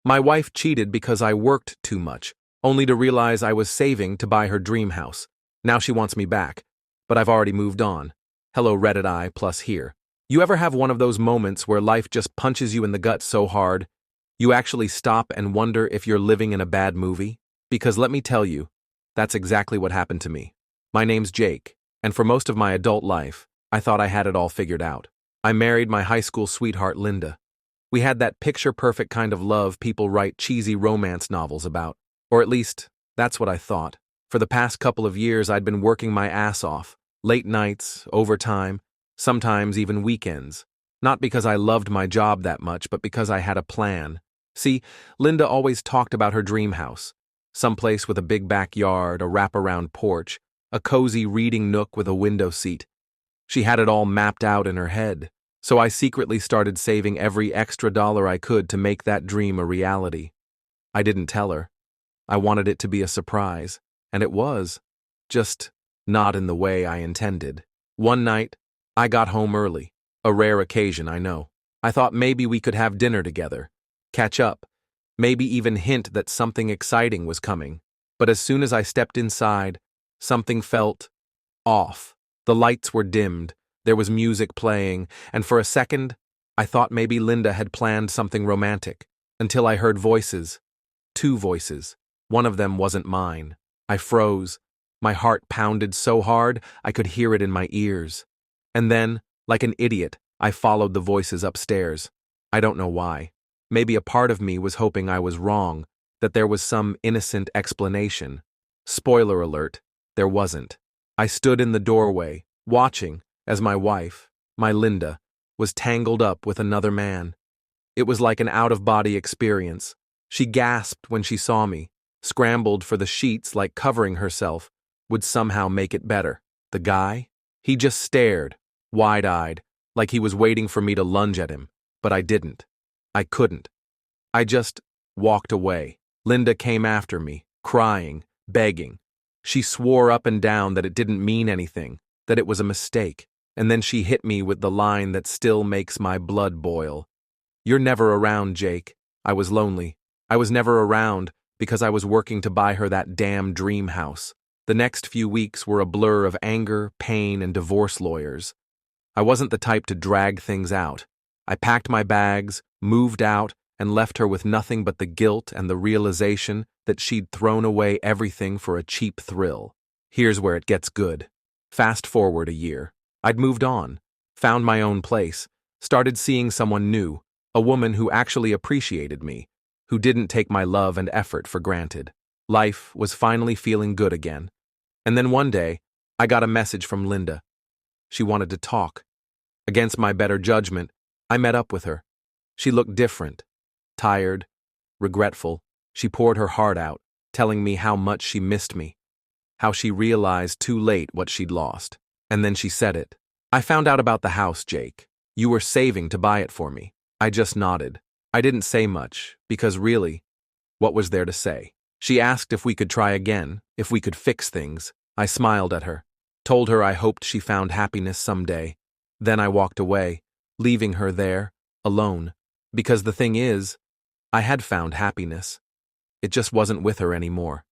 My wife cheated because I worked too much, only to realize I was saving to buy her dream house. Now she wants me back, but I've already moved on. Hello Reddit I plus here. You ever have one of those moments where life just punches you in the gut so hard, you actually stop and wonder if you're living in a bad movie? Because let me tell you, that's exactly what happened to me. My name's Jake, and for most of my adult life, I thought I had it all figured out. I married my high school sweetheart Linda. We had that picture-perfect kind of love people write cheesy romance novels about. Or at least, that's what I thought. For the past couple of years, I'd been working my ass off. Late nights, overtime, sometimes even weekends. Not because I loved my job that much, but because I had a plan. See, Linda always talked about her dream house. Someplace with a big backyard, a wraparound porch, a cozy reading nook with a window seat. She had it all mapped out in her head. So I secretly started saving every extra dollar I could to make that dream a reality. I didn't tell her. I wanted it to be a surprise, and it was. Just not in the way I intended. One night, I got home early. A rare occasion, I know. I thought maybe we could have dinner together, catch up, maybe even hint that something exciting was coming. But as soon as I stepped inside, something felt off. The lights were dimmed. There was music playing, and for a second, I thought maybe Linda had planned something romantic, until I heard voices. 2 voices. One of them wasn't mine. I froze. My heart pounded so hard, I could hear it in my ears. And then, like an idiot, I followed the voices upstairs. I don't know why. Maybe a part of me was hoping I was wrong, that there was some innocent explanation. Spoiler alert, there wasn't. I stood in the doorway, watching, as my wife, my Linda, was tangled up with another man. It was like an out-of-body experience. She gasped when she saw me, scrambled for the sheets like covering herself would somehow make it better. The guy? He just stared, wide-eyed, like he was waiting for me to lunge at him, but I didn't. I couldn't. I just walked away. Linda came after me, crying, begging. She swore up and down that it didn't mean anything, that it was a mistake. And then she hit me with the line that still makes my blood boil. You're never around, Jake. I was lonely. I was never around because I was working to buy her that damn dream house. The next few weeks were a blur of anger, pain, and divorce lawyers. I wasn't the type to drag things out. I packed my bags, moved out, and left her with nothing but the guilt and the realization that she'd thrown away everything for a cheap thrill. Here's where it gets good. Fast forward a year. I'd moved on, found my own place, started seeing someone new, a woman who actually appreciated me, who didn't take my love and effort for granted. Life was finally feeling good again. And then one day, I got a message from Linda. She wanted to talk. Against my better judgment, I met up with her. She looked different, tired, regretful. She poured her heart out, telling me how much she missed me, how she realized too late what she'd lost. And then she said it. I found out about the house, Jake. You were saving to buy it for me. I just nodded. I didn't say much, because really, what was there to say? She asked if we could try again, if we could fix things. I smiled at her, told her I hoped she found happiness someday. Then I walked away, leaving her there, alone. Because the thing is, I had found happiness. It just wasn't with her anymore.